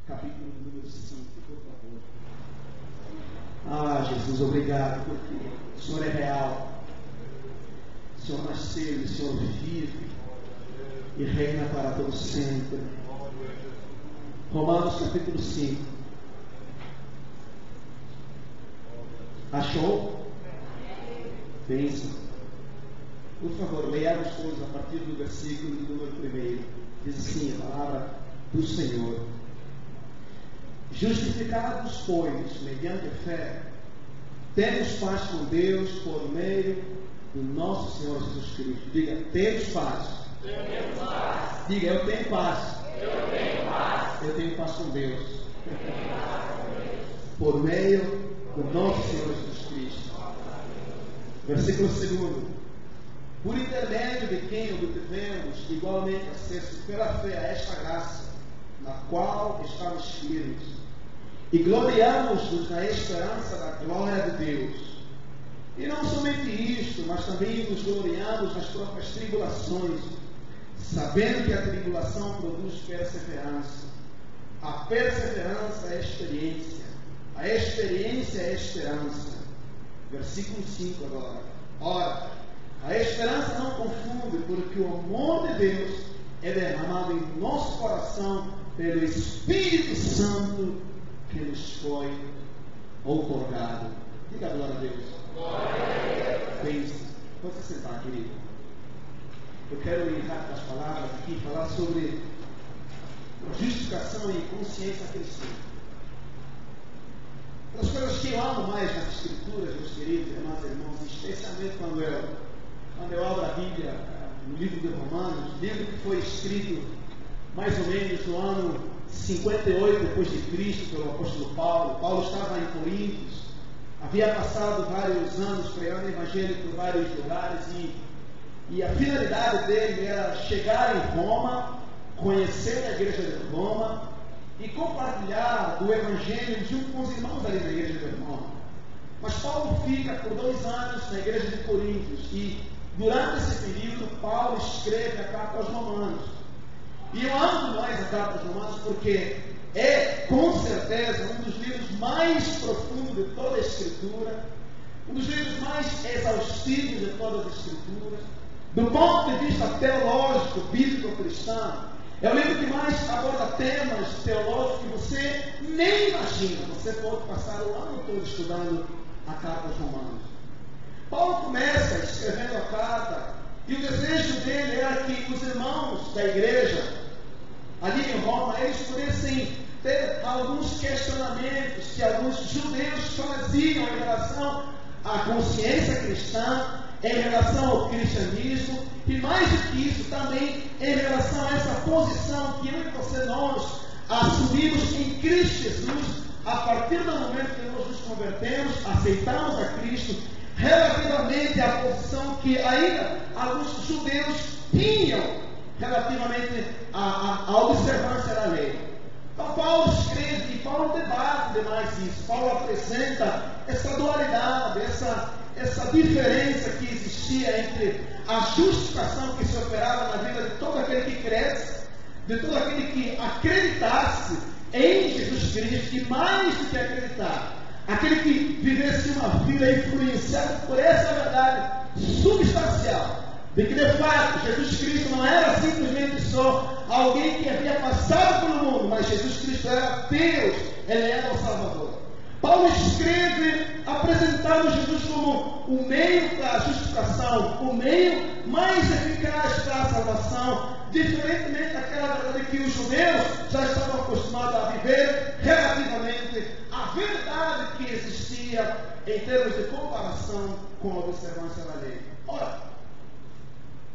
capítulo número 5, por favor. Jesus, obrigado, porque o Senhor é real. O Senhor nasceu, o Senhor vive e reina para todo sempre. Romanos capítulo 5. Achou? Bênção. Por favor, leiamos todos a partir do versículo número 1. Diz assim a palavra do Senhor: justificados, pois, mediante a fé, temos paz com Deus por meio do nosso Senhor Jesus Cristo. Diga, temos paz. Temos paz. Diga, eu tenho paz. Eu tenho paz. Eu tenho paz com Deus. Por meio do nosso Senhor Jesus Cristo. Versículo 2. Por intermédio de quem obtivemos igualmente acesso pela fé a esta graça, na qual estamos firmes, e gloriamos-nos na esperança da glória de Deus. E não somente isto, mas também nos gloriamos nas próprias tribulações, sabendo que a tribulação produz perseverança. A perseverança é experiência. A experiência é esperança. Versículo 5 agora. Ora, a esperança não confunde, porque o amor de Deus é derramado em nosso coração pelo Espírito Santo que nos foi outorgado. Diga a glória a Deus. Pense. Pode se sentar, querido. Eu quero ir rápido as palavras aqui, falar sobre justificação e consciência cristã. Uma das coisas que eu amo mais nas Escrituras, meus queridos irmãos, especialmente quando eu abro a Bíblia, no livro de Romanos, livro que foi escrito mais ou menos no ano 58 depois de Cristo pelo apóstolo Paulo. Paulo estava em Coríntios, havia passado vários anos pregando o evangelho por vários lugares e a finalidade dele era chegar em Roma, conhecer a igreja de Roma e compartilhar do evangelho junto com os irmãos ali da igreja de Roma. Mas Paulo fica por 2 anos na igreja de Coríntios e durante esse período Paulo escreve a carta aos Romanos. E eu amo mais a carta aos Romanos porque é com certeza um dos livros mais profundos de toda a Escritura, um dos livros mais exaustivos de todas as Escrituras, do ponto de vista teológico, bíblico-cristão. É o livro que mais aborda temas teológicos que você nem imagina. Você pode passar o ano todo estudando a carta aos Romanos. Paulo começa escrevendo a carta e o desejo dele era que os irmãos da igreja ali em Roma, eles pudessem ter alguns questionamentos que alguns judeus faziam em relação à consciência cristã, em relação ao cristianismo, e mais do que isso, também em relação a essa posição que eu e você, nós assumimos em Cristo Jesus, a partir do momento que nós nos convertemos, aceitamos a Cristo, relativamente à posição que ainda alguns judeus tinham relativamente à observância da lei. Então Paulo escreve e Paulo debate demais isso. Paulo apresenta essa dualidade, essa diferença que existia entre a justificação que se operava na vida de todo aquele que cresce, de todo aquele que acreditasse em Jesus Cristo, e mais do que acreditar, aquele que vivesse uma vida influenciada por essa verdade substancial, de que de fato Jesus Cristo não era simplesmente só alguém que havia passado pelo mundo, mas Jesus Cristo era Deus, Ele era o Salvador. Paulo escreve apresentando Jesus como o meio para a justificação, o meio mais eficaz para a salvação, diferentemente daquela verdade que os judeus já estavam acostumados a viver relativamente à verdade que existia em termos de comparação com a observância da lei. Ora,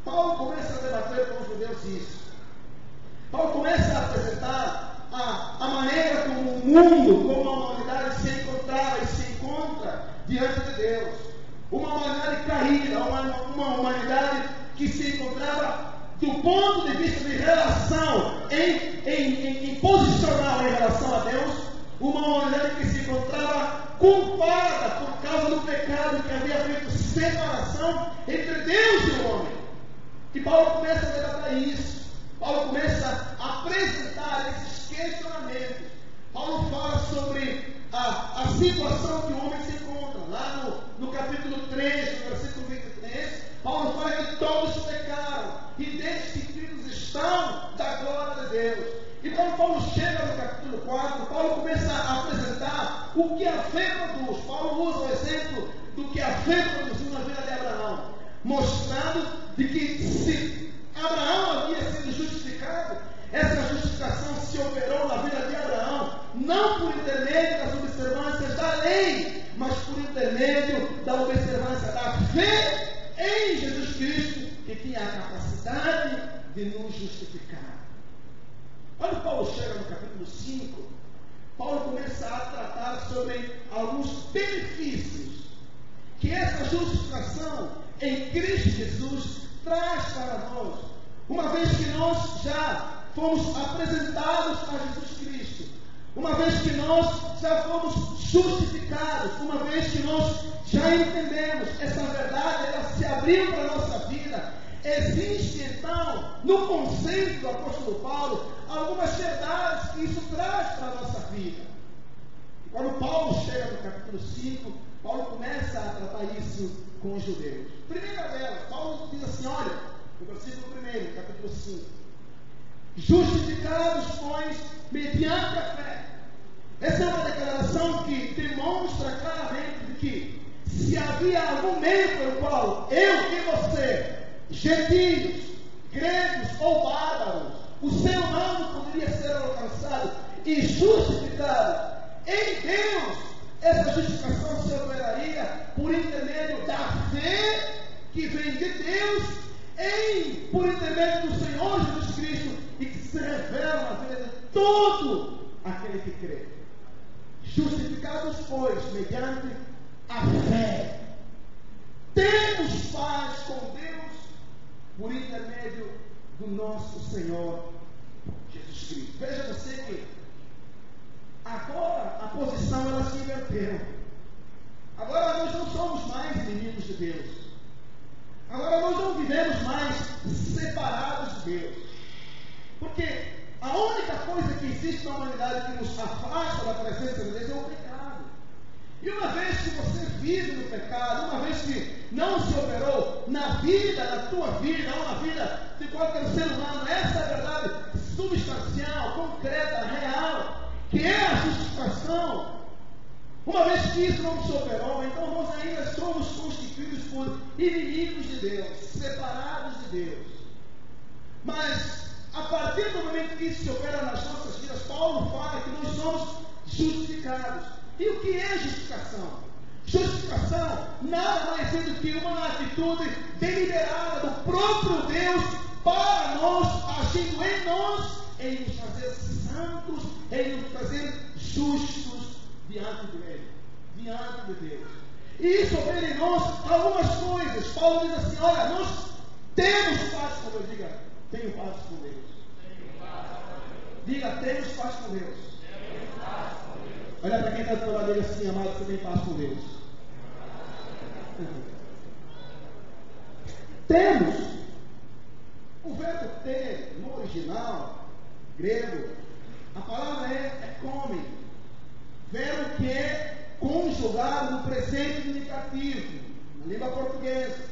Paulo começa a debater com os judeus isso. Paulo começa a apresentar a maneira como o mundo, como a humanidade se encontrava e se encontra diante de Deus. Uma humanidade caída, uma humanidade que se encontrava do ponto de vista de relação, em posicional em relação a Deus, uma humanidade que se encontrava culpada por causa do pecado que havia feito separação entre Deus e o homem. E Paulo começa a debater isso. Paulo começa a apresentar esses questionamentos Paulo fala sobre a situação que o homem se encontra. Lá no capítulo 3, no versículo 23, Paulo fala que todos pecaram e destituídos estão da glória de Deus. E quando Paulo chega no capítulo 4, Paulo começa a apresentar o que a fé produz. Paulo usa o exemplo do que a fé produziu na vida de Abraão, mostrando de que se Abraão havia sido justificado, essa justificação se operou na vida de Abraão, não por intermédio das observâncias da lei, mas por intermédio da observância da fé em Jesus Cristo, que tinha a capacidade de nos justificar. Quando Paulo chega no capítulo 5, Paulo começa a tratar sobre alguns benefícios que essa justificação em Cristo Jesus traz para nós, uma vez que nós já fomos apresentados a Jesus Cristo, uma vez que nós já fomos justificados, uma vez que nós já entendemos essa verdade, ela se abriu para a nossa vida. Existe então, no conceito do apóstolo Paulo, algumas verdades que isso traz para a nossa vida. E quando Paulo chega no capítulo 5, Paulo começa a tratar isso com os judeus. Primeira delas, Paulo diz assim, olha, no versículo 1, capítulo 5, justificados, pois, mediante a fé. Essa é uma declaração que demonstra claramente de que se havia algum meio pelo qual eu e você, gentios, gregos ou bárbaros, o ser humano poderia ser alcançado e justificado em Deus, essa justificação se operaria por intermédio da fé que vem de Deus, por intermédio do Senhor Jesus Cristo, e que se revela na vida de todo aquele que crê. Justificados, pois, mediante a fé, temos paz com Deus por intermédio do nosso Senhor Jesus Cristo. Veja você que agora a posição ela se inverteu. Agora nós não somos mais inimigos de Deus. Agora nós não vivemos mais separados de Deus. Porque a única coisa que existe na humanidade que nos afasta da presença de Deus é o pecado. E uma vez que você vive no pecado, uma vez que não se operou na vida, na tua vida, ou na vida de qualquer ser humano, essa é a verdade substancial, concreta, real, que é a justificação. Uma vez que isso não se operou, então nós ainda somos constituídos por inimigos de Deus, separados de Deus. Mas, a partir do momento que isso se opera nas nossas vidas, Paulo fala que nós somos justificados. E o que é justificação? Justificação nada mais é do que uma atitude deliberada do próprio Deus para nós, agindo em nós, em nos fazer santos, em nos fazer justos diante dele, diante de Deus. E isso opera em nós algumas coisas. Paulo diz assim, olha, nós temos paz com Deus. Diga, tenho paz com Deus. Diga, temos paz com Deus. Olha para quem está do lado dele assim, amado, você tem paz com Deus. Temos. O verbo ter, no original, grego, a palavra é come. Verbo que é conjugado no presente indicativo, na língua portuguesa,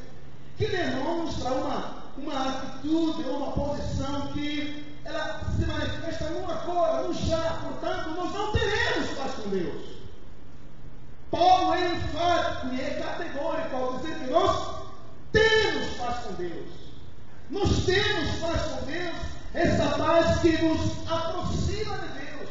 que demonstra uma atitude ou uma posição que ela se manifesta num agora, num já. Portanto, nós não teremos paz com Deus. Paulo é enfático e é categórico ao dizer que nós temos paz com Deus. Nós temos paz com Deus, essa paz que nos aproxima de Deus,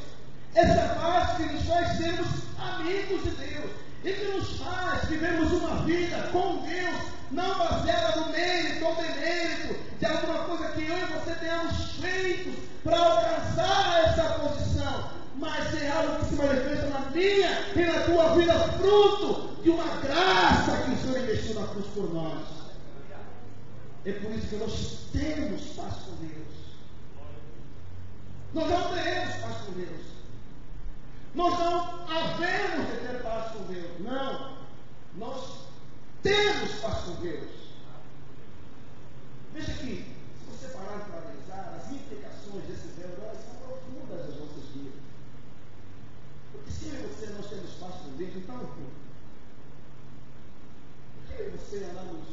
essa paz que nos faz sermos amigos de Deus e que nos faz vivermos uma vida com Deus, não baseada no mérito ou demérito de alguma coisa que eu e você tenhamos feito para alcançar essa posição, mas é algo que se manifesta na minha e na tua vida, fruto de uma graça que o Senhor investiu na cruz por nós. É por isso que nós temos paz com Deus. Nós não teremos paz com Deus. Nós não havemos de ter paz com Deus. Não. Nós temos paz com Deus. Veja que, se você parar para analisar, as implicações desse verbo, elas são profundas nas nossas vidas. você andamos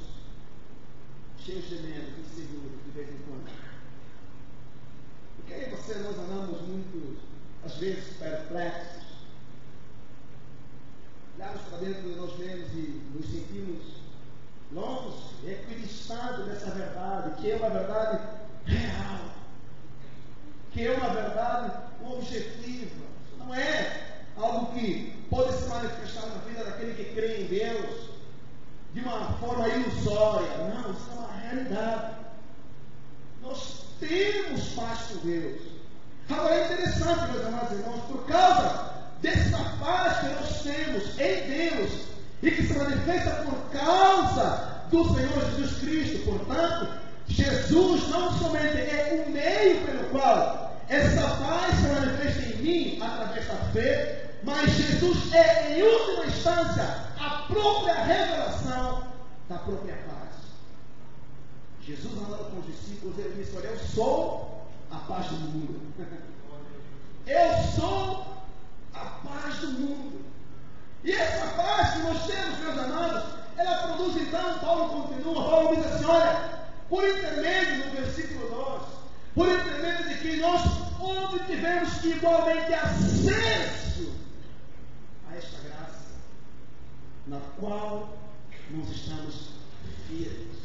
cheios de medo, inseguros, de vez em quando? Por que eu e você nós andamos muito, às vezes, perplexos? Olhamos para dentro de nós mesmos e nos sentimos longe, equidistantes dessa verdade, que é uma verdade real, que é uma verdade objetiva. Não é algo que pode se manifestar na vida daquele que crê em Deus de uma forma ilusória. Não, isso é uma realidade. Nós temos paz com Deus. Agora é interessante, meus amados irmãos, por causa dessa paz que nós temos em Deus e que se manifesta por causa do Senhor Jesus Cristo. Portanto, Jesus não somente é o meio pelo qual essa paz se manifesta em mim através da fé, mas Jesus é, em última instância, a própria revelação da própria paz. Jesus, andando com os discípulos, ele disse: olha, eu sou a paz do mundo. Eu sou a paz do mundo. E essa paz que nós temos, meus amados, ela produz então, Paulo diz assim, olha, por intermédio, no versículo 2, por intermédio de que nós obtivemos igualmente acesso a esta graça, na qual nós estamos firmes.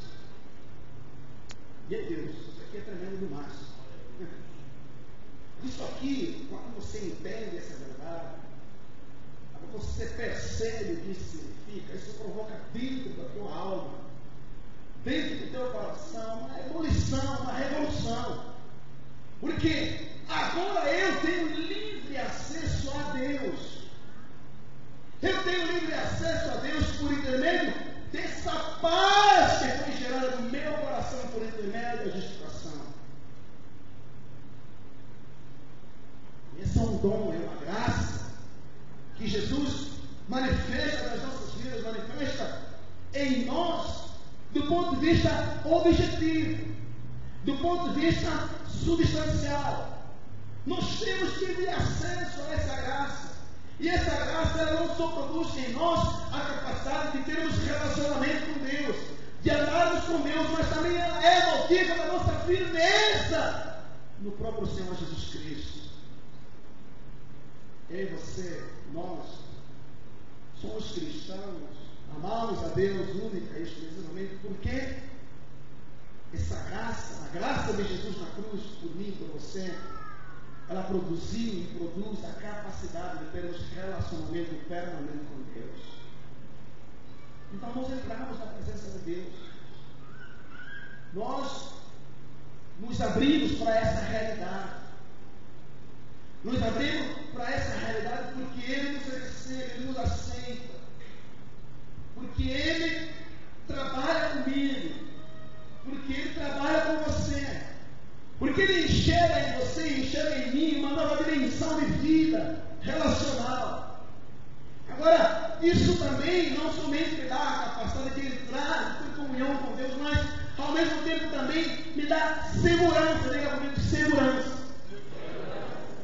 Meu Deus, isso aqui é tremendo demais. Isso aqui, quando você entende essa verdade, quando você percebe o que isso significa, isso provoca dentro da tua alma, dentro do teu coração, uma ebulição, uma revolução. Porque agora eu tenho livre acesso a Deus. Eu tenho livre acesso a Deus por intermédio dessa paz que foi gerada no meu coração por intermédio da justificação. Esse é um dom, é uma graça que Jesus manifesta nas nossas vidas, manifesta em nós do ponto de vista objetivo, do ponto de vista substancial. Nós temos que ter acesso a essa graça. E essa graça ela não só produz em nós a capacidade de termos relacionamento com Deus, de andarmos com Deus, mas também ela é motivo da nossa firmeza no próprio Senhor Jesus Cristo. Eu e você, nós somos cristãos, amamos a Deus única e exclusivamente porque essa graça, a graça de Jesus na cruz, por mim, por você, ela produziu e produz a capacidade de termos relacionamento permanente com Deus. Então nós entramos na presença de Deus. Nós nos abrimos para essa realidade. Nos abrimos para essa realidade porque Ele nos recebe, Ele nos aceita. Porque Ele trabalha comigo. Porque Ele trabalha com você. Porque Ele enxerga em você, enxerga em mim uma nova dimensão de vida relacional. Agora, isso também não somente me dá a capacidade de entrar em comunhão com Deus, mas ao mesmo tempo também me dá segurança, diga comigo, segurança.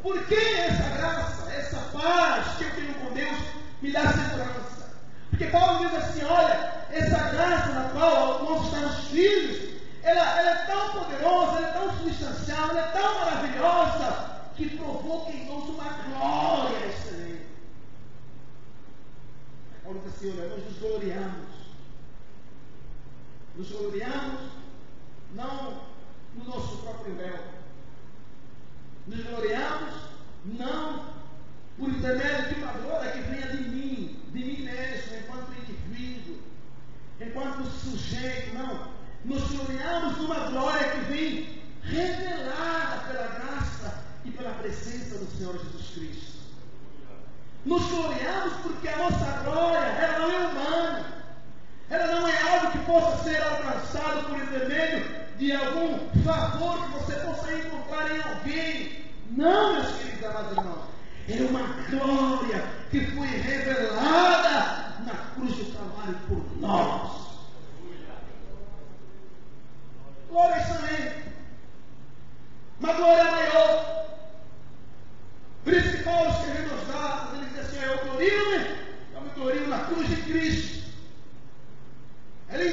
Por que essa graça, essa paz que eu tenho com Deus me dá segurança? Porque Paulo diz assim, olha, essa graça na qual nós estamos firmes, ela é tão poderosa, ela é tão substancial, ela é tão maravilhosa, que provoca em nós uma glória excelente. Paulo diz assim, olha, nós nos gloriamos. Nos gloriamos não no nosso próprio véu. Nos gloriamos não por intermédio de uma glória que venha de mim mesmo, enquanto indivíduo, enquanto sujeito, não. Nos gloriamos numa glória que vem revelada pela graça e pela presença do Senhor Jesus Cristo. Nos gloriamos porque a nossa glória, ela não é humana. Ela não é algo que possa ser alcançado por intermédio de algum favor que você possa encontrar em alguém. Não, meus queridos amados irmãos. É uma glória que foi revelada na cruz do Calvário por nós. Glória excelente. Uma glória maior. Por isso que Paulo escrevendo aos Gálatas, ele diz assim, eu me glorio na cruz de Cristo. Ele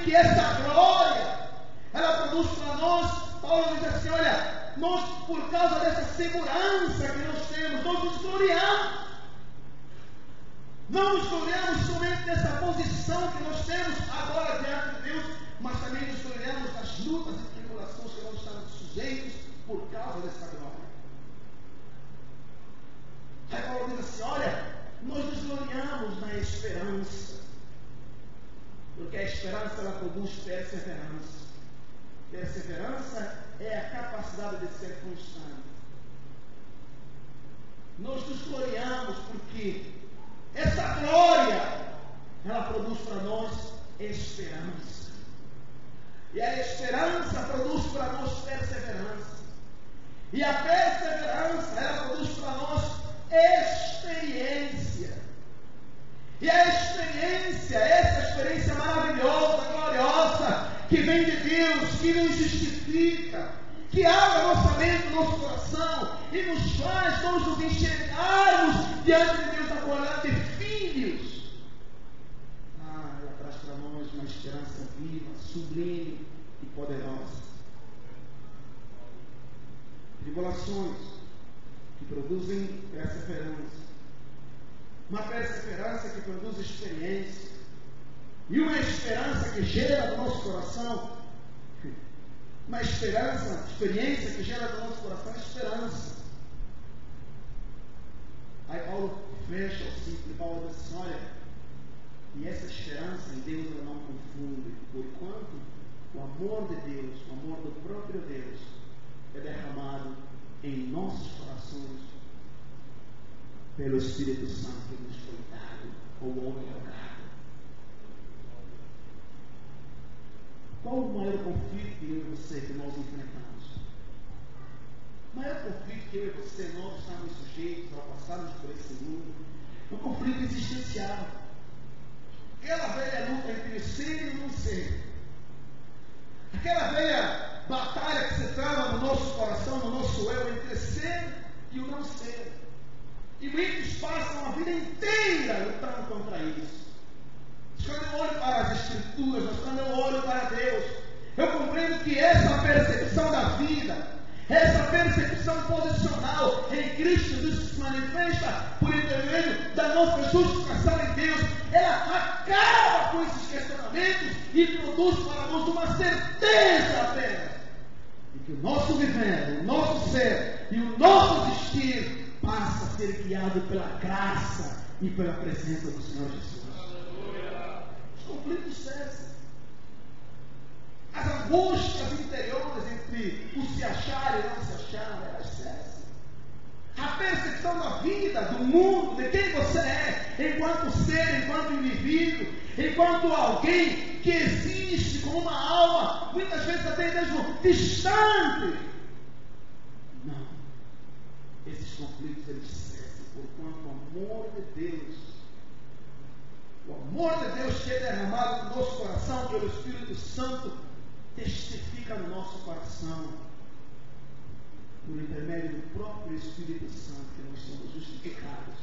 que essa glória, ela produz para nós, Paulo diz assim, olha, nós por causa dessa segurança que nós temos, nós nos gloriamos. Não nos gloriamos somente nessa posição que nós temos agora diante de Deus, mas também nos gloriamos nas lutas e tribulações que nós estamos sujeitos por causa dessa glória. Aí Paulo diz assim, olha, nós nos gloriamos na esperança, porque a esperança ela produz perseverança. Perseverança é a capacidade de ser constante. Nós nos gloriamos porque essa glória, ela produz para nós esperança. E a esperança produz para nós perseverança. E a perseverança, ela produz para nós experiência. E a experiência, essa experiência maravilhosa, gloriosa, que vem de Deus, que nos justifica, que abre a nossa mente, o nosso coração, e nos faz todos nos enxergarmos diante de Deus agora de filhos. Ela traz para nós uma esperança viva, sublime e poderosa. Tribulações que produzem perseverança. Uma perseverança que produz experiência. E uma esperança que gera no nosso coração. Uma experiência que gera no nosso coração esperança. Aí Paulo fecha o ciclo e Paulo diz assim, olha, e essa esperança em Deus ela não confunde, porquanto o amor de Deus, o amor do próprio Deus, é derramado em nossos corações pelo Espírito Santo que nos foi dado ou outorgado. Qual o maior conflito que eu e você que nós enfrentamos? O maior conflito que eu e você nós estamos sujeitos ao passarmos por esse mundo é um conflito existencial. Aquela velha luta entre o ser e o não ser. Aquela velha batalha que se trava no nosso coração, no nosso eu, entre ser e o não ser. E muitos passam a vida inteira lutando contra isso. Mas quando eu olho para as Escrituras, mas quando eu olho para Deus, eu compreendo que essa percepção da vida, essa percepção posicional em Cristo Jesus se manifesta por intermédio da nossa justificação em Deus. Ela acaba com esses questionamentos e produz para nós uma certeza apenas de que o nosso viver, o nosso ser e o nosso existir passa a ser guiado pela graça e pela presença do Senhor Jesus. Os conflitos cessam. As angústias interiores entre o se achar e não se achar, elas cessam. A percepção da vida, do mundo, de quem você é, enquanto ser, enquanto indivíduo, enquanto alguém que existe como uma alma, muitas vezes até mesmo distante. Não. Esses conflitos eles cessam, porquanto o amor de Deus que é derramado no nosso coração pelo Espírito Santo, testifica no nosso coração, por intermédio do próprio Espírito Santo, que nós somos justificados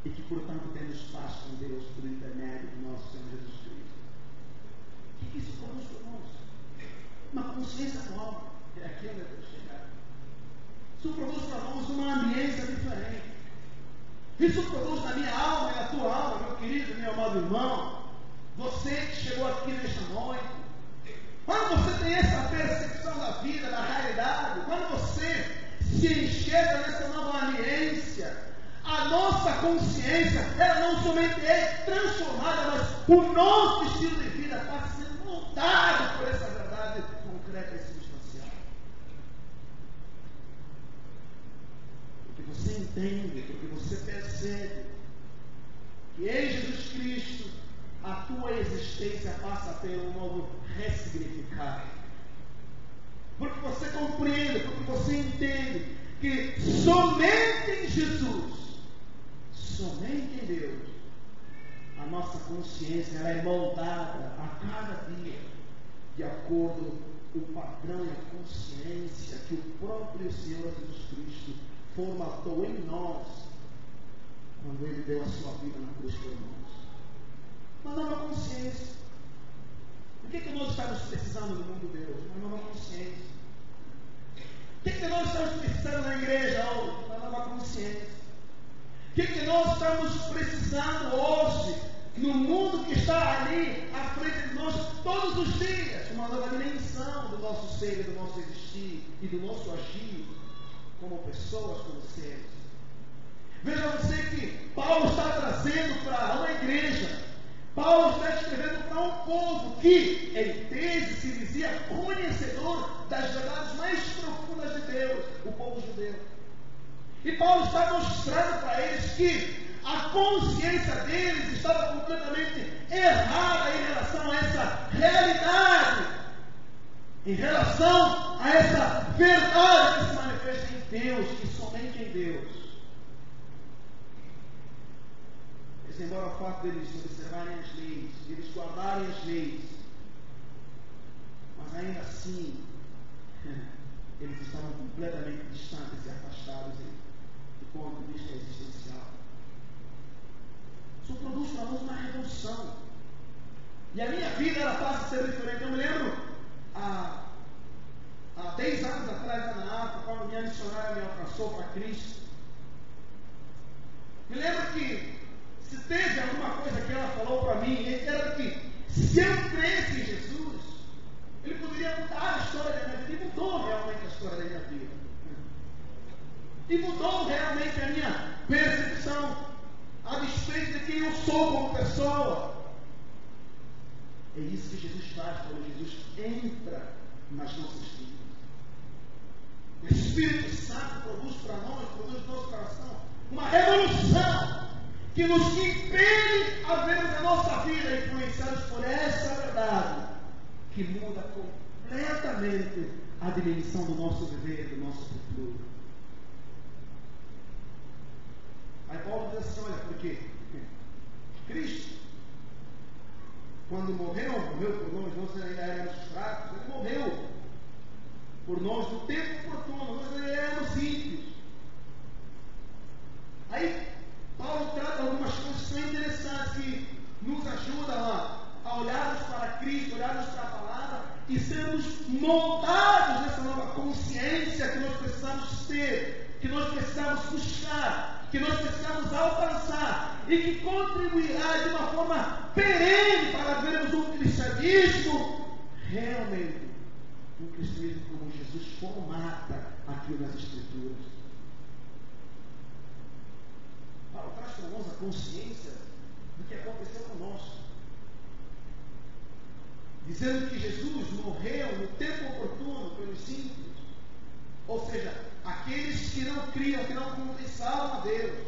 e que, portanto, temos paz com Deus por intermédio do nosso Senhor Jesus Cristo. O que isso produz para nós? Uma consciência nova. É aqui onde eu quero chegar. Isso produz para nós uma ambiência diferente. Isso produz na minha alma e na tua alma, meu querido, meu amado irmão, você que chegou aqui nesta noite, quando você tem essa percepção da vida, da realidade, quando você se enxerga nessa nova ambiência, a nossa consciência, ela não somente é transformada, mas o nosso estilo de vida está sendo moldado por essa verdade concreta e substancial. Porque você entende, porque você percebe que em Jesus Cristo a tua existência passa a ter um novo ressignificado. Porque você compreende, porque você entende que somente em Jesus, somente em Deus, a nossa consciência ela é moldada a cada dia de acordo com o padrão e a consciência que o próprio Senhor Jesus Cristo formatou em nós quando Ele deu a sua vida na cruz por nós. Uma nova consciência. O que nós estamos precisando no mundo de hoje? Uma nova consciência. O que nós estamos precisando na igreja hoje? Uma nova consciência. O que nós estamos precisando hoje no mundo que está ali à frente de nós todos os dias? Uma nova dimensão do nosso ser e do nosso existir e do nosso agir como pessoas, como seres. Veja você que Paulo está trazendo para uma igreja. Paulo está escrevendo para um povo que, em tese, se dizia conhecedor das verdades mais profundas de Deus, o povo judeu. E Paulo está mostrando para eles que a consciência deles estava completamente errada em relação a essa realidade, em relação a essa verdade que se manifesta em Deus, e somente em Deus. Embora o fato deles observarem as leis, de eles guardarem as leis, mas ainda assim, eles estavam completamente distantes e afastados do ponto de vista existencial. Isso produz para nós uma revolução. E a minha vida, ela passa a ser diferente. Eu me lembro, há 10 anos atrás, na África, quando minha missionária me alcançou para Cristo, me lembro que se teve alguma coisa que ela falou para mim, era que se eu cresce em Jesus, Ele poderia mudar a história da minha vida. E mudou realmente a história da minha vida. E mudou realmente a minha percepção a despeito de quem eu sou como pessoa. É isso que Jesus faz quando Jesus entra nas nossas vidas. O Espírito Santo produz para nós, produz no nosso coração, uma revolução que nos impede a vermos a nossa vida influenciados por essa verdade, que muda completamente a dimensão do nosso viver, do nosso futuro. Aí Paulo diz assim, olha, porque Cristo, quando morreu por nós, nós ainda éramos fracos, Ele morreu por nós no tempo oportuno, nós ainda éramos ímpios. Aí Paulo trata algumas coisas que são interessantes, que nos ajudam a olharmos para Cristo, olharmos para a palavra e sermos moldados nessa nova consciência que nós precisamos ter, que nós precisamos buscar, que nós precisamos alcançar e que contribuirá de uma forma perene para vermos um cristianismo realmente, um cristianismo como Jesus formata aqui nas Escrituras. Paulo traz para nós a consciência do que aconteceu conosco, dizendo que Jesus morreu no tempo oportuno pelos ímpios, ou seja, aqueles que não criam, que não confessavam a Deus,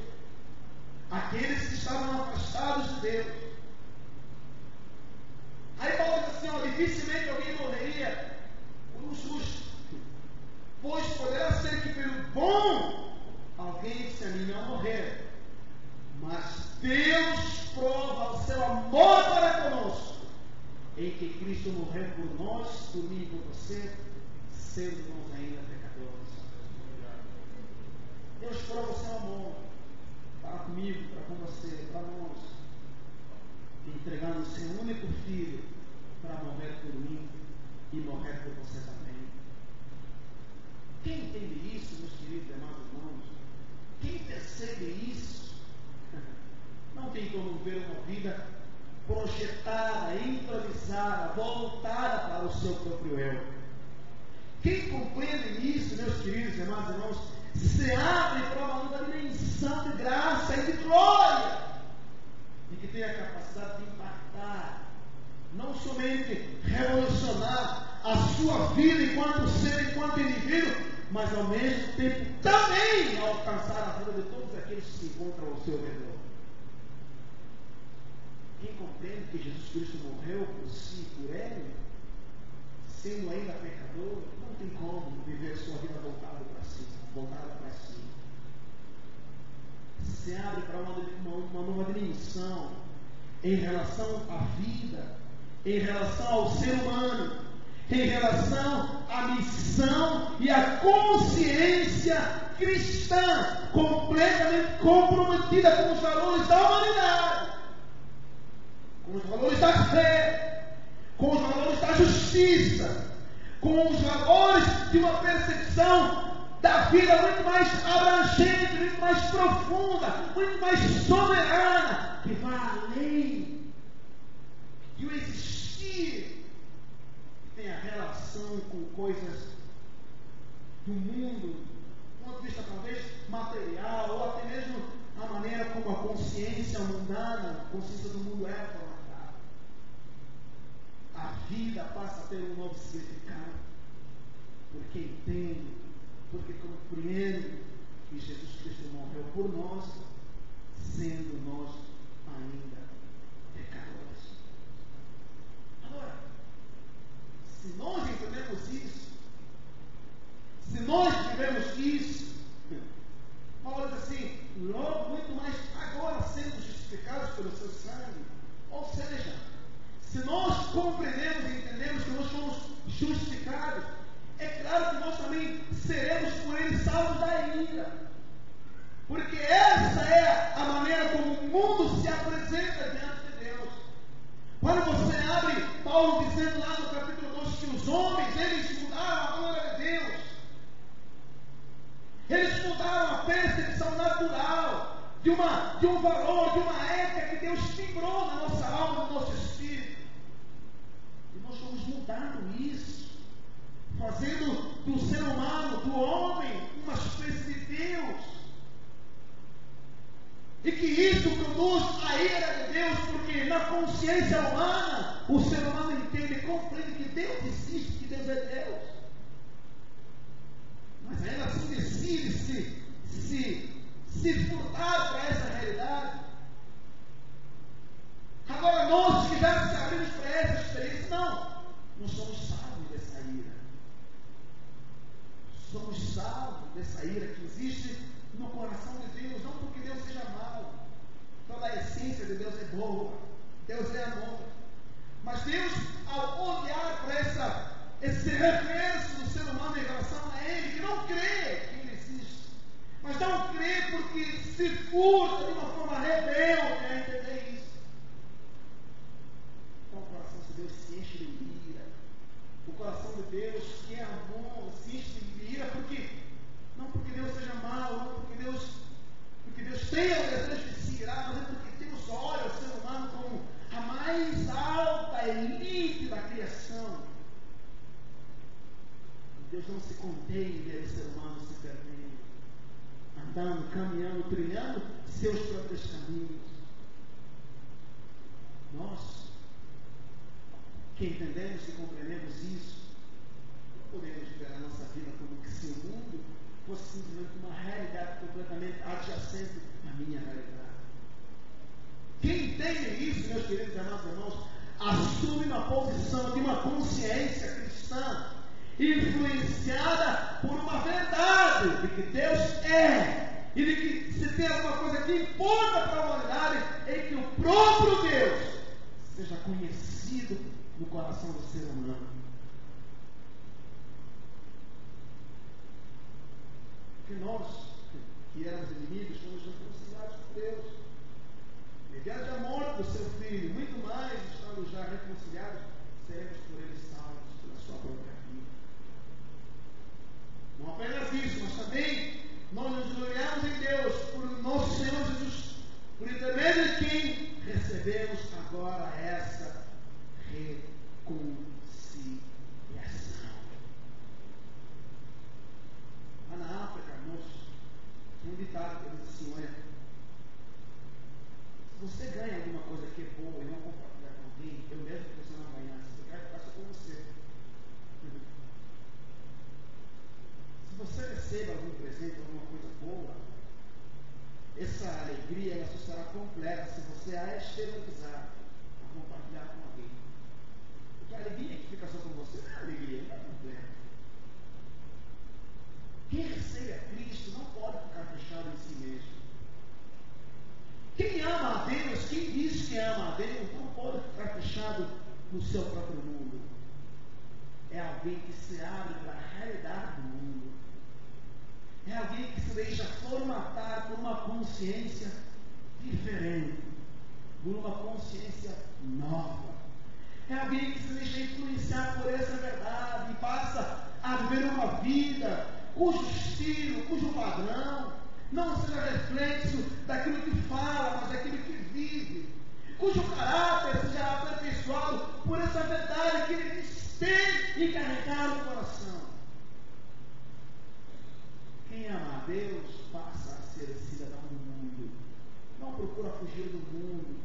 aqueles que estavam afastados de Deus. Aí Paulo diz assim, dificilmente alguém morreria por um justo, pois poderá ser que pelo bom alguém se anime a morrer. Mas Deus prova o seu amor para conosco, em que Cristo morreu por nós, por mim e por você, sendo nós ainda pecadores. Deus prova o seu amor para comigo, para com você, para nós, entregando o seu único filho para morrer por mim e morrer por você também. Quem entende isso, meus queridos e amados irmãos? Quem percebe isso? Não tem como ver uma vida projetada, improvisada, voltada para o seu próprio eu. Quem compreende isso, meus queridos e amados irmãos, se abre para uma nova dimensão de graça e de glória, e que tem a capacidade de impactar, não somente revolucionar a sua vida enquanto ser, enquanto indivíduo, mas ao mesmo tempo também alcançar a vida de todos aqueles que se encontram ao seu redor. Quem compreende que Jesus Cristo morreu por si e por ele, sendo ainda pecador, não tem como viver sua vida voltada para si. Se abre para uma nova dimensão em relação à vida, em relação ao ser humano, em relação à missão e à consciência cristã, completamente comprometida com os valores da humanidade, com os valores da fé, com os valores justiça, com os valores de uma percepção da vida muito mais abrangente, muito mais profunda, muito mais soberana, que vai além de um existir que tem a relação com coisas do mundo, do ponto de vista talvez material, ou até mesmo a maneira como a consciência mundana, a consciência do mundo é formatada. A vida passa a ter um novo significado, porque entende, porque compreende que Jesus Cristo morreu por nós, sendo nós ainda pecadores. Agora, se nós entendemos isso, se nós vivemos isso, Paulo diz assim, logo muito mais agora sendo justificados pelo seu sangue. Ou seja, se nós compreendemos e entendemos que nós somos justificados, é claro que nós também seremos por ele salvos da ira. Porque essa é a maneira como o mundo se apresenta diante de Deus. Quando você abre Paulo dizendo lá no capítulo 2 que os homens, eles mudaram a glória de Deus. Eles mudaram a percepção natural de um valor, de uma ética que Deus timbrou na nossa alma, no nosso espírito. E nós vamos mudando isso, fazendo do ser humano, do homem, uma espécie de Deus. E que isso produz a ira de Deus, porque na consciência humana, o ser humano entende e compreende que Deus existe, que Deus é Deus. Mas ainda assim decide se furtar para essa realidade. Agora nós que já se abrimos para essa experiência, não somos salvos dessa ira. Somos salvos dessa ira que existe no coração de Deus, não porque Deus seja mau. Toda a essência de Deus é boa, Deus é amor. Mas Deus, ao olhar para esse reverso do ser humano em relação a Ele, que não crê que Ele existe, mas não crê porque se furta de uma forma rebelde a entender isso. Então o coração de Deus se enche de ira. O coração de Deus, que é amor, se enche de ira não porque Deus seja mau, não porque Deus tenha o desejo de se irar, mas é porque Deus olha o ser humano como a mais alta elite da criação. Deus não se contém em ver o ser humano se perdendo, andando, caminhando, trilhando seus próprios caminhos. Nós, que entendemos e compreendemos isso, não podemos ver a nossa vida como que se o mundo fosse simplesmente uma realidade completamente adjacente à minha realidade. Quem entende isso, meus queridos e amados irmãos, assume uma posição de uma consciência cristã influenciada por uma verdade de que Deus é, e de que se tem alguma coisa que importa para a humanidade, é que o próprio Deus seja conhecido no coração do ser humano. Porque nós, que éramos inimigos, fomos reconciliados com Deus. Mediante a morte do seu Filho, muito mais, estando já reconciliados, seremos por Ele salvos pela sua própria vida. Não apenas isso, mas também nós nos gloriamos em Deus por nosso Senhor Jesus, por intermédio de quem recebemos agora essa reconciliação. Lá na África, moços, tem um ditado que diz assim: olha, se você ganha alguma coisa que é boa e não compartilhar com alguém, eu mesmo que você não ganhasse, eu quero ficar só com você. Se você recebe algum presente, alguma coisa boa, essa alegria ela só será completa se você a exteriorizar, a compartilhar com alguém. Porque a alegria que fica só com você não é alegria, não é completa. Quem recebe a Cristo não pode ficar fechado em si mesmo. Quem ama a Deus, quem diz que ama a Deus, não pode ficar fechado no seu próprio mundo. É alguém que se abre para a realidade do mundo. É alguém que se deixa formatar por uma consciência diferente, por uma consciência nova. É alguém que se deixa influenciar por essa verdade e passa a viver uma vida cujo estilo, cujo padrão não seja reflexo daquilo que fala, mas daquilo que vive, cujo caráter seja aperfeiçoado por essa verdade que ele diz ter e carregar no coração. Quem ama a Deus passa a ser cidadão do mundo. Não procura fugir do mundo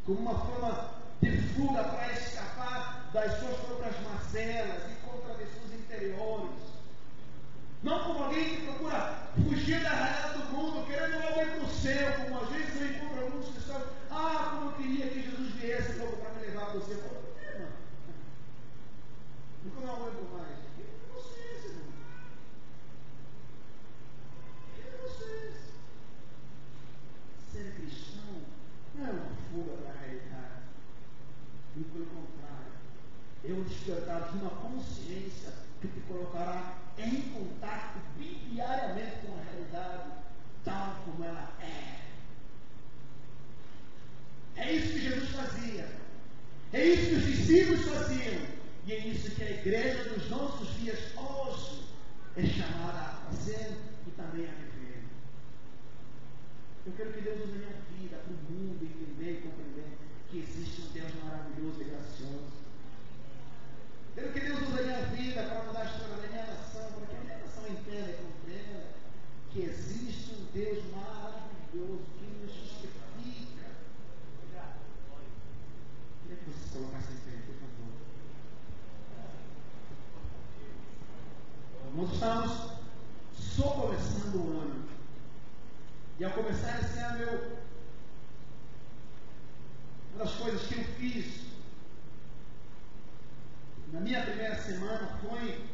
como uma forma de fuga para escapar das suas próprias mazelas e contradições interiores. Não como alguém que procura fugir da realidade do mundo, querendo algo ir para o céu, como às vezes eu encontro alguns cristãos. Como eu queria que Jesus viesse logo para me levar para o céu. Por que, mano? Nunca não aguento mais. Quem é vocês, irmão? Quem é vocês? Ser cristão não é uma fuga da realidade. Muito pelo contrário. É um despertar de uma consciência que te colocará em contato diariamente com a realidade, tal como ela é. É isso que Jesus fazia. É isso que os discípulos faziam. E é isso que a igreja dos nossos dias hoje é chamada a fazer e também a viver. Eu quero que Deus use a minha vida para o mundo entender e compreender que existe um Deus maravilhoso e gracioso. Quero que Deus use a minha vida para mudar a história da minha nação, para que a minha nação entenda e compreenda que existe um Deus maravilhoso que nos justifica. Queria que você se colocasse em pé, por favor. Nós estamos só começando o ano. E ao começar esse ano, uma das coisas que eu fiz na minha primeira semana foi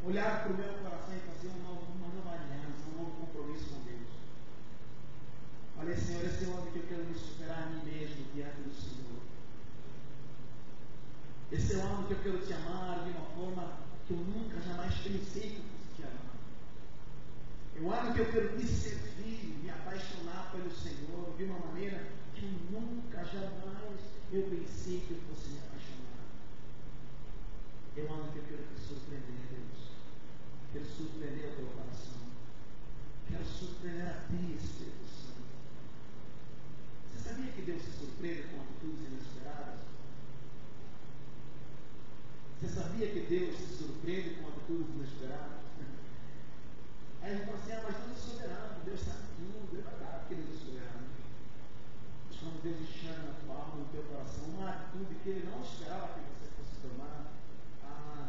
olhar para o meu coração e fazer uma nova aliança, um novo compromisso com Deus. Falei, Senhor, esse é o ano que eu quero me superar a mim mesmo diante do Senhor. Esse é o ano que eu quero te amar de uma forma que eu nunca, jamais pensei que eu fosse te amar. É o ano que eu quero te servir, me apaixonar pelo Senhor de uma maneira que eu nunca, jamais eu pensei que eu fosse me apaixonar. É um ano que eu quero te surpreender, Deus. Quero surpreender o teu coração. Quero surpreender a ti, Espírito Santo. Você sabia que Deus se surpreende com atitudes inesperadas? Você sabia que Deus se surpreende com atitudes inesperadas? Aí a gente fala assim, mas Deus é soberano, Deus sabe tudo. É verdade que Deus é soberano. Mas quando Deus enxerga na tua alma, no teu coração, uma atitude que Ele não esperava que você fosse tomar,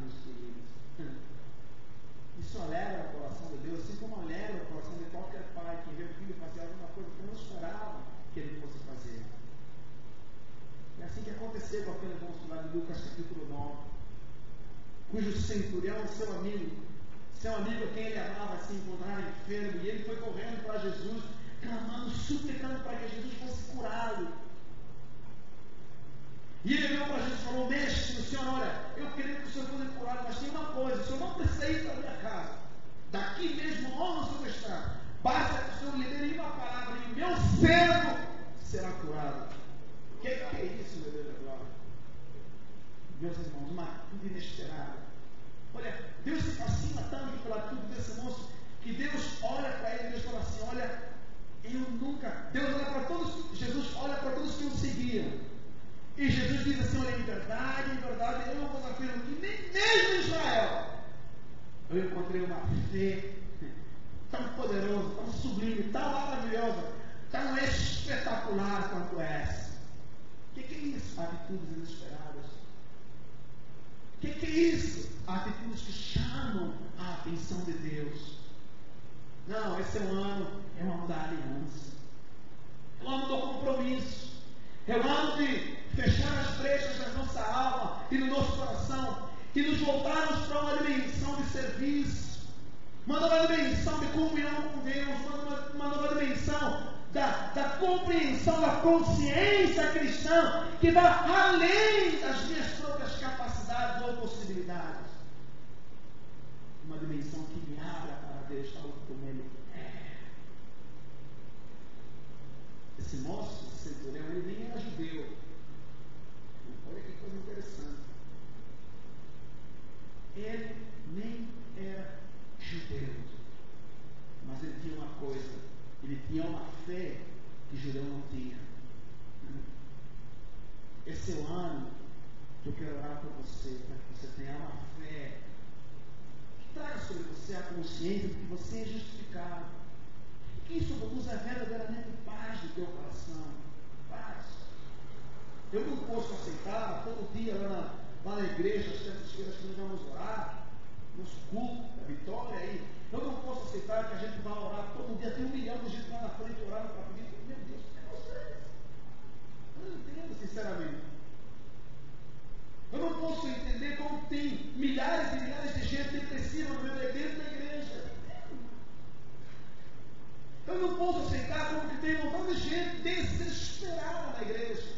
meus queridos, isso alegra o coração de Deus, assim como alegra o coração de qualquer pai que vê o filho fazer alguma coisa que não esperava que ele fosse fazer. É assim que aconteceu com aquele moço lá de Lucas capítulo 9, cujo centurião, seu amigo a quem ele amava, se encontrava enfermo, e ele foi correndo para Jesus, clamando, suplicando para que Jesus fosse curá-lo. E ele veio para Jesus e falou, mestre, o Senhor, olha, eu queria que o Senhor fosse curado, mas tem uma coisa, o Senhor não precisa ir para a minha casa. Daqui mesmo, onde o Senhor está, basta que o Senhor lhe dê uma palavra e o meu servo será curado. O que é isso, meu Deus da glória? Meus irmãos, uma atitude inesperada. Olha, Deus se fascina tanto pela atitude desse moço, que Deus olha para ele e Deus fala assim, olha, eu nunca, Deus olha para todos, Jesus olha para todos que o seguiam. E Jesus diz assim, olha, em verdade, eu vos afirmo que nem mesmo em Israel eu encontrei uma fé tão poderosa, tão sublime, tão maravilhosa, tão espetacular quanto essa. O que é isso? Atitudes inesperadas. O que é isso? Atitudes que chamam a atenção de Deus. Não, esse é um ano da aliança. É o ano do compromisso. É o ano de fechar as brechas da nossa alma e do nosso coração e nos voltarmos para uma dimensão de serviço, uma nova dimensão de comunhão com Deus, uma nova dimensão da compreensão, da consciência cristã que vai além das minhas próprias capacidades ou possibilidades. Uma dimensão que me abra para Deus tal como Ele é. Esse moço, esse centurião, ele nem era judeu. Olha que Ele nem era judeu, mas ele tinha uma coisa, ele tinha uma fé que judeu não tinha. Esse é o ano que eu quero orar por você, para que você tenha uma fé que traga sobre você a consciência de que você é justificado, que isso produza verdadeiramente paz no teu coração. Paz. Eu não posso aceitar todo dia lá na igreja, às terças-feiras que nós vamos orar, nosso culto, a vitória aí. Eu não posso aceitar que a gente vá orar todo dia, tem 1 milhão de gente lá na frente orando para pedir. Meu Deus, que negócio é esse? Eu não entendo, sinceramente. Eu não posso entender como tem milhares e milhares de gente depressiva no meio da igreja. Eu não posso aceitar como que tem um montão de gente desesperada na igreja.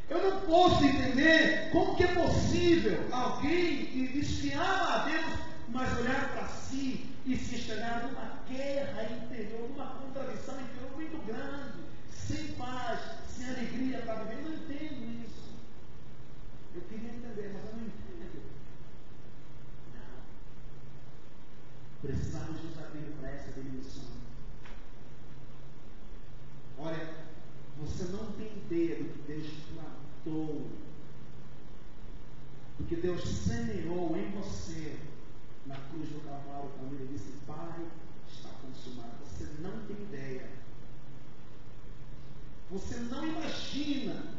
Eu não posso entender como que é possível alguém que diz que ama a Deus, mas olhar para si e se estrear numa guerra interior, numa contradição interior muito grande, sem paz, sem alegria para viver. Eu não entendo isso. Eu queria entender, mas eu não entendo. Não. Precisamos nos abrir para essa dimensão. Olha, você não tem ideia do que Deus plantou, do que Deus semeou em você na cruz do Calvário, quando Ele disse: Pai, está consumado. Você não tem ideia. Você não imagina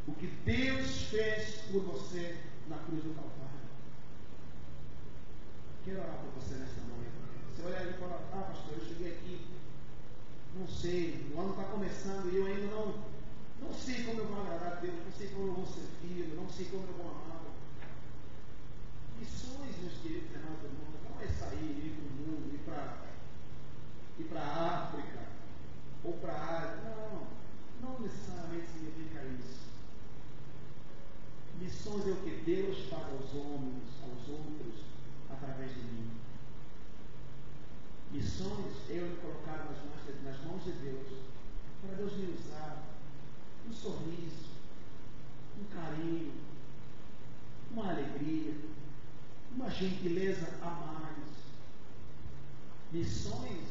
o que Deus fez por você na cruz do Calvário. Quero orar por você nesta noite. Você olha e fala: ah, pastor, eu cheguei aqui, não sei, o ano está começando e eu ainda não sei como eu vou agradar a Deus, não sei como eu vou ser filho, não sei como eu vou amá-lo. Missões, meus queridos irmãos do mundo, não é sair, ir para o mundo, ir para a África ou para a Ásia. Não necessariamente significa isso. Missões é o que Deus faz aos homens, aos outros, através de mim. Missões é eu me colocar nas mãos de Deus, para Deus me usar. Um sorriso, um carinho, uma alegria, uma gentileza a mais. Missões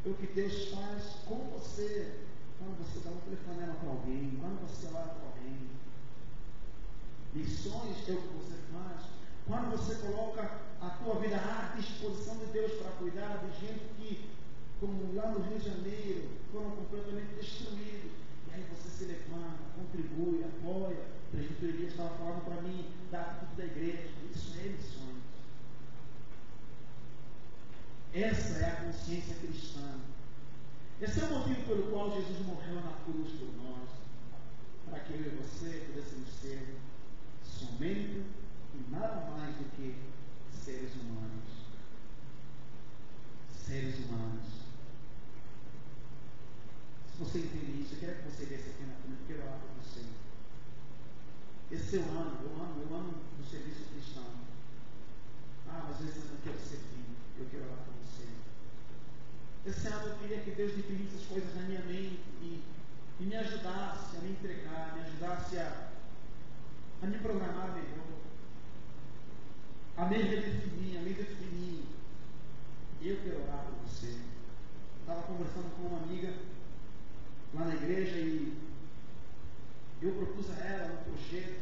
é o que Deus faz com você quando você dá um telefonema para alguém, quando você ora para alguém. Missões é o que você faz quando você coloca a tua vida à disposição de Deus para cuidar de gente que, como lá no Rio de Janeiro, foram completamente destruídos. E aí você se levanta, contribui, apoia. O presbítero Elias estava falando para mim da atitude da igreja. Isso é missões. Essa é a consciência cristã. Esse é o motivo pelo qual Jesus morreu na cruz por nós, para que eu e você pudéssemos ser somente e nada mais do que seres humanos. Seres humanos. Se você entende isso, eu quero que você desça aqui na frente, eu quero orar para você. Esse é o ano, eu amo do serviço cristão. Mas esse ano eu quero servir, eu quero orar para você. Esse ano eu queria que Deus definisse as coisas na minha mente e me ajudasse a me entregar, me ajudasse a me programar melhor, a me redefinir, a me definir. Eu quero orar por você. Estava conversando com uma amiga lá na igreja e eu propus a ela um projeto.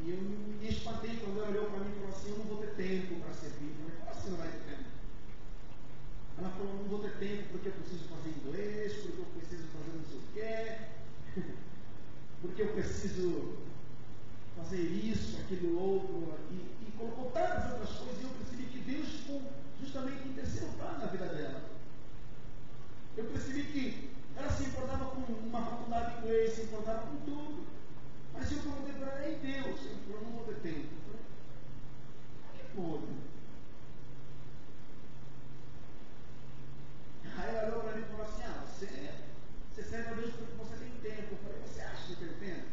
E eu me espantei quando ela olhou para mim e falou assim: eu não vou ter tempo para servir. Eu falei: como assim não vai ter tempo? Ela falou: não vou ter tempo porque eu preciso fazer inglês, porque eu preciso fazer não sei o quê, porque eu preciso fazer isso, aquilo outro, e colocou tantas outras coisas, e eu percebi que Deus ficou justamente em terceiro plano na vida dela. Eu percebi que ela se importava com uma faculdade de inglês, se importava com tudo, mas eu perguntei para ela: ei Deus, eu falei: não vou ter tempo. Eu falei: como que pode? Aí ela olhou para mim e falou assim: você serve a Deus porque você tem tempo. Eu falei: você acha que eu tenho tempo?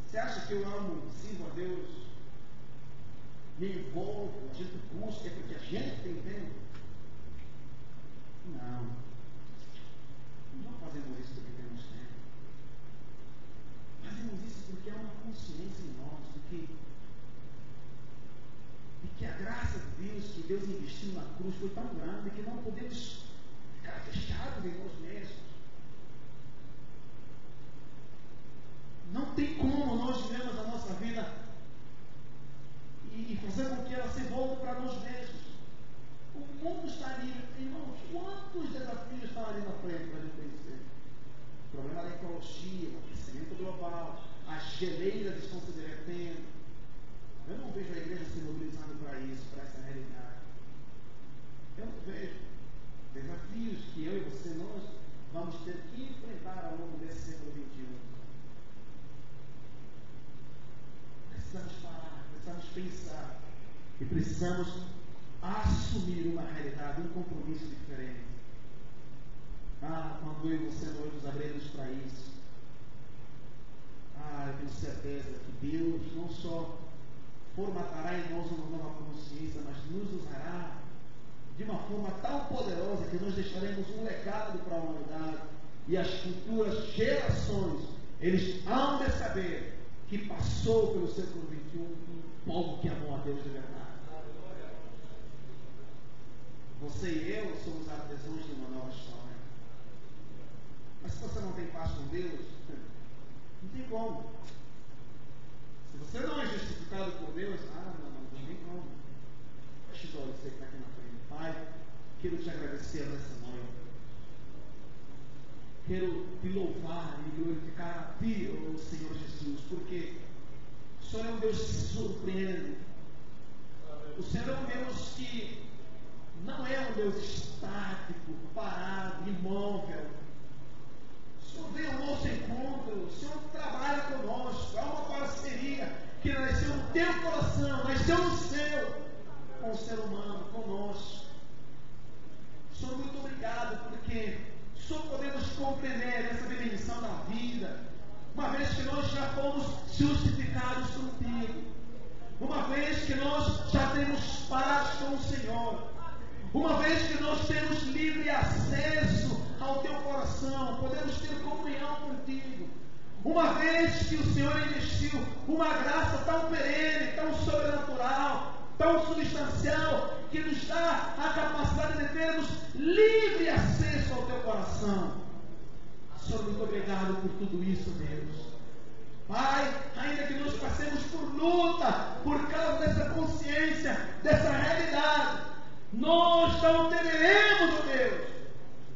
Você acha que eu amo, sirvo a Deus, me envolvo, a gente busca, é porque a gente tem tempo? Não fazemos isso porque temos tempo. investiu na cruz foi tão grande que não podemos ficar fechados em nós mesmos. Não tem como nós vivemos a nossa vida e fazer com que ela se volte para nós mesmos. O mundo está ali, irmãos, quantos desafios estão ali na frente para a gente vencer? O problema da ecologia, o aquecimento global, as geleiras estão se derretendo. Eu não vejo a igreja se mobilizando para isso, para essa realidade. Eu não vejo desafios que eu e você, nós vamos ter que enfrentar ao longo desse século XXI. Precisamos parar, precisamos pensar e precisamos assumir uma realidade, um compromisso diferente. Quando eu e você nós nos abrirmos para isso, eu tenho certeza que Deus não só formatará em nós uma nova consciência, mas nos usará de uma forma tão poderosa que nós deixaremos um legado para a humanidade e as futuras gerações, eles hão de saber que passou pelo século XXI um povo que amou a Deus de verdade. Você e eu somos artesãos de uma nova história. Mas se você não tem paz com Deus, não tem como. Se você não é justificado por Deus, não tem como. Feche os olhos, você que está aqui na frente. Pai, quero te agradecer nessa noite. Quero te louvar e glorificar a Ti, oh Senhor Jesus, porque o Senhor é um Deus que se surpreende. O Senhor é um Deus que não é um Deus estático, parado, imóvel. O Senhor vem ao nosso encontro, o Senhor trabalha conosco. Há uma parceria que nasceu no teu coração, nasceu no seu, com o ser humano, conosco. Senhor, muito obrigado, porque só podemos compreender essa dimensão da vida, uma vez que nós já fomos justificados contigo, uma vez que nós já temos paz com o Senhor, uma vez que nós temos livre acesso ao teu coração, podemos ter comunhão contigo, uma vez que o Senhor investiu uma graça tão perene, tão sobrenatural, tão substancial, que nos dá a capacidade de termos livre acesso ao teu coração. Senhor, muito obrigado por tudo isso, Deus. Pai, ainda que nós passemos por luta, por causa dessa consciência, dessa realidade, nós não temeremos, ó Deus,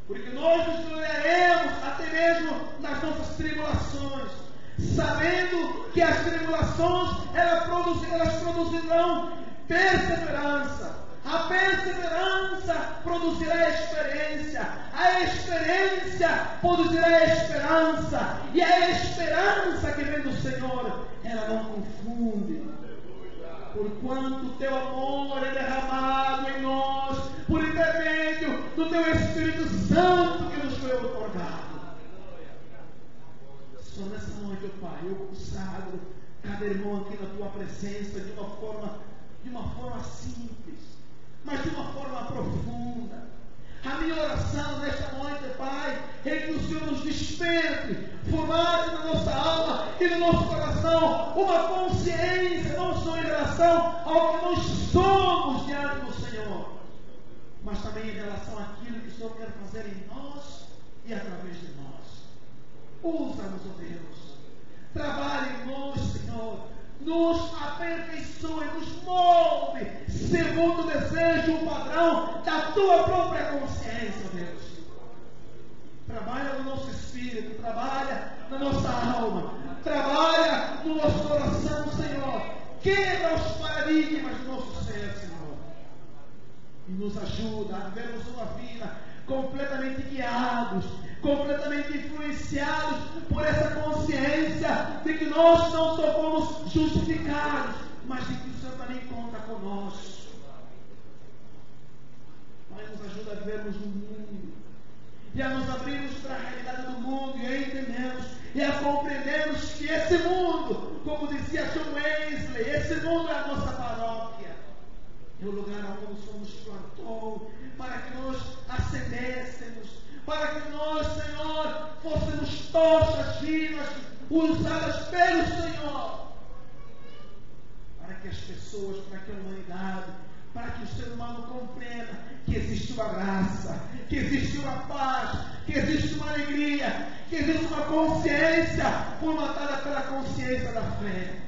porque nós nos gloriaremos até mesmo nas nossas tribulações, sabendo que as tribulações elas produzirão perseverança. A perseverança produzirá a experiência produzirá a esperança, e a esperança que vem do Senhor, ela não confunde. Porquanto o teu amor é derramado em nós, por intermédio do teu Espírito Santo que nos foi otorgado. Só nessa noite, ó Pai, eu consagro cada irmão aqui na tua presença de uma forma simples, mas de uma forma profunda. A minha oração nesta noite, Pai, é que o Senhor nos desperte, formado na nossa alma e no nosso coração, uma consciência, não só em relação ao que nós somos diante do Senhor, mas também em relação àquilo que o Senhor quer fazer em nós e através de nós. Usa-nos, ó Deus, trabalhe em nós, Senhor, nos aperfeiçoe, nos molde, segundo o desejo, o padrão da tua própria consciência, Deus. Trabalha no nosso espírito, trabalha na nossa alma, trabalha no nosso coração, Senhor. Quebra os paradigmas do nosso ser, Senhor. E nos ajuda a vivermos uma vida completamente guiados, completamente influenciados por essa consciência de que nós não só fomos justificados, mas de que o Senhor também conta conosco. Pai, nos ajuda a vivermos no mundo e a nos abrirmos para a realidade do mundo e a entendermos e a compreendermos que esse mundo, como dizia John Wesley, esse mundo é a nossa paróquia, é o lugar onde o Senhor nos plantou para que nós ascendêssemos, para que nós, Senhor, fôssemos tochas vivas, usadas pelo Senhor, para que as pessoas, para que a humanidade, para que o ser humano compreenda que existe uma graça, que existe uma paz, que existe uma alegria, que existe uma consciência formatada pela consciência da fé.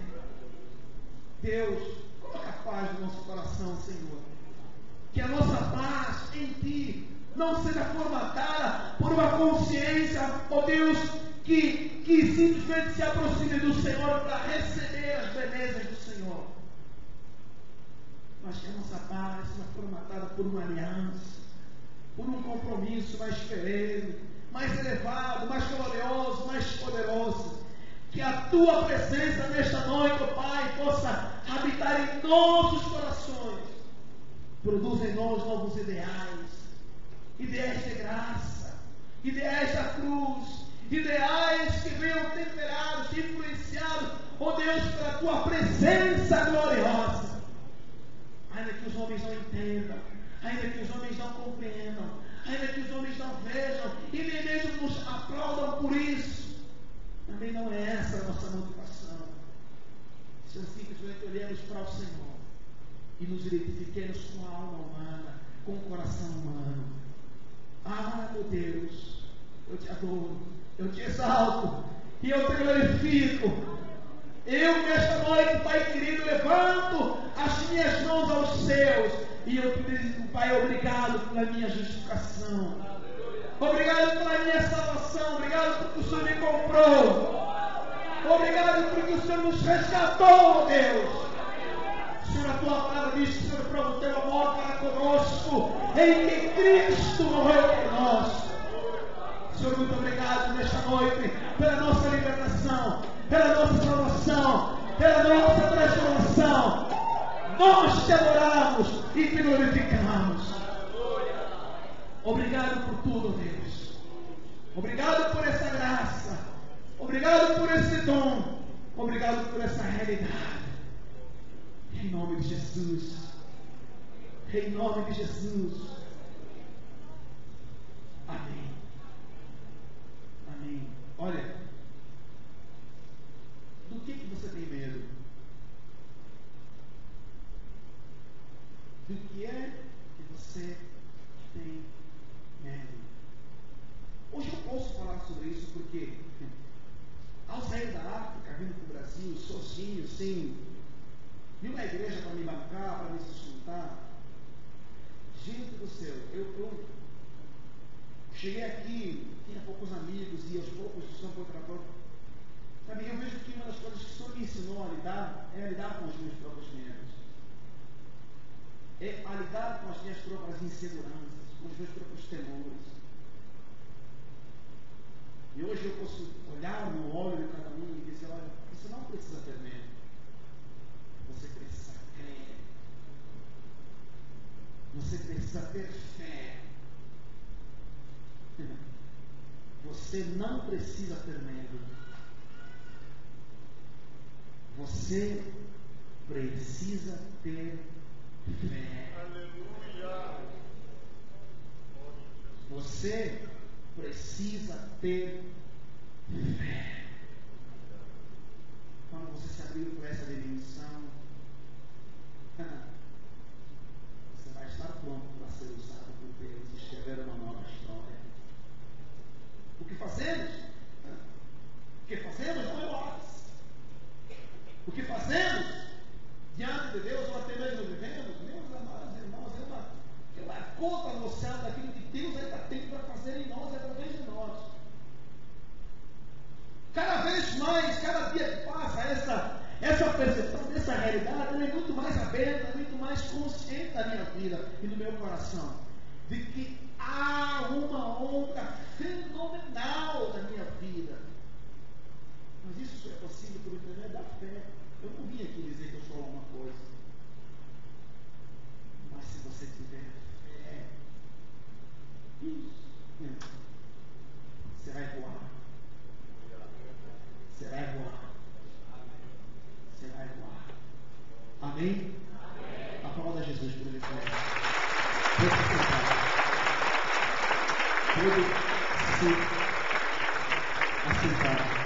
Deus, coloca a paz no nosso coração, Senhor. Que a nossa paz em Ti não seja formatada por uma consciência, ó Deus, que simplesmente se aproxime do Senhor para receber as belezas do Senhor. Mas que a nossa paz seja formatada por uma aliança, por um compromisso mais perene, mais elevado, mais glorioso, mais poderoso. Que a Tua presença nesta noite, ó Pai, possa habitar em nossos corações. Produza em nós novos ideais, ideais de graça, ideais da cruz, ideais que venham temperados, influenciados, ó Deus, pela Tua presença gloriosa. Ainda que os homens não entendam, ainda que os homens não compreendam, ainda que os homens não vejam e nem mesmo nos aplaudam por isso, também não é essa a nossa motivação. Se simplesmente olhamos para o Senhor e nos identifiquemos com a alma humana, com o coração humano. Ah, meu Deus, eu Te adoro, eu Te exalto e eu Te glorifico. Eu nesta noite, Pai querido, levanto as minhas mãos aos céus e eu te digo, Pai, obrigado pela minha justificação, obrigado pela minha salvação, obrigado porque o Senhor me comprou, obrigado porque o Senhor nos resgatou, Deus. Senhor, a Tua palavra diz que o Senhor prometeu a morte para conosco, em que Cristo morreu por nós. Senhor, muito obrigado nesta noite pela nossa libertação, pela nossa salvação, pela nossa transformação. Nós Te adoramos e Te glorificamos. Obrigado por tudo, Deus. Obrigado por essa graça. Obrigado por esse dom. Obrigado por essa realidade. Em nome de Jesus. Em nome de Jesus. Amém. Amém. Olha, do que você tem medo? Do que é que você tem medo? Hoje eu posso falar sobre isso porque ao sair da África, vindo para o Brasil, sozinho, sem nenhuma igreja para me bancar, para me sustentar, gente do céu, eu cheguei aqui, tinha poucos amigos e aos poucos o Senhor foi tratando. Sabe, eu vejo que uma das coisas que o Senhor me ensinou a lidar é a lidar com os meus próprios medos. É a lidar com as minhas próprias inseguranças, com os meus próprios temores. E hoje eu posso olhar no olho de cada um e dizer, olha, você não precisa ter medo. Você precisa crer. Você precisa ter fé. Você não precisa ter medo. Você precisa ter fé. Aleluia. Você precisa ter fé. Quando você se abrir por essa dimensão, você vai estar pronto para ser usado por Deus e escrever uma nova história. O que fazemos? O que fazemos não é nós. O que fazemos diante de Deus, ou até mesmo vivemos, meus amados irmãos, é uma conta no céu daquilo que Deus ainda tem para fazer em nós, através de nós. Cada vez mais, cada dia que passa, essa percepção dessa realidade, ela é muito mais aberta, muito mais consciente da minha vida e do meu coração, de que há uma onda fenomenal na minha vida. Mas isso só é possível por intermédio da fé. Eu não vim aqui dizer que eu sou alguma coisa. Mas se você tiver fé, você vai voar. Você vai voar. Você vai voar. Amém? Amém. Aplauda Jesus por ele. Pode se assentar.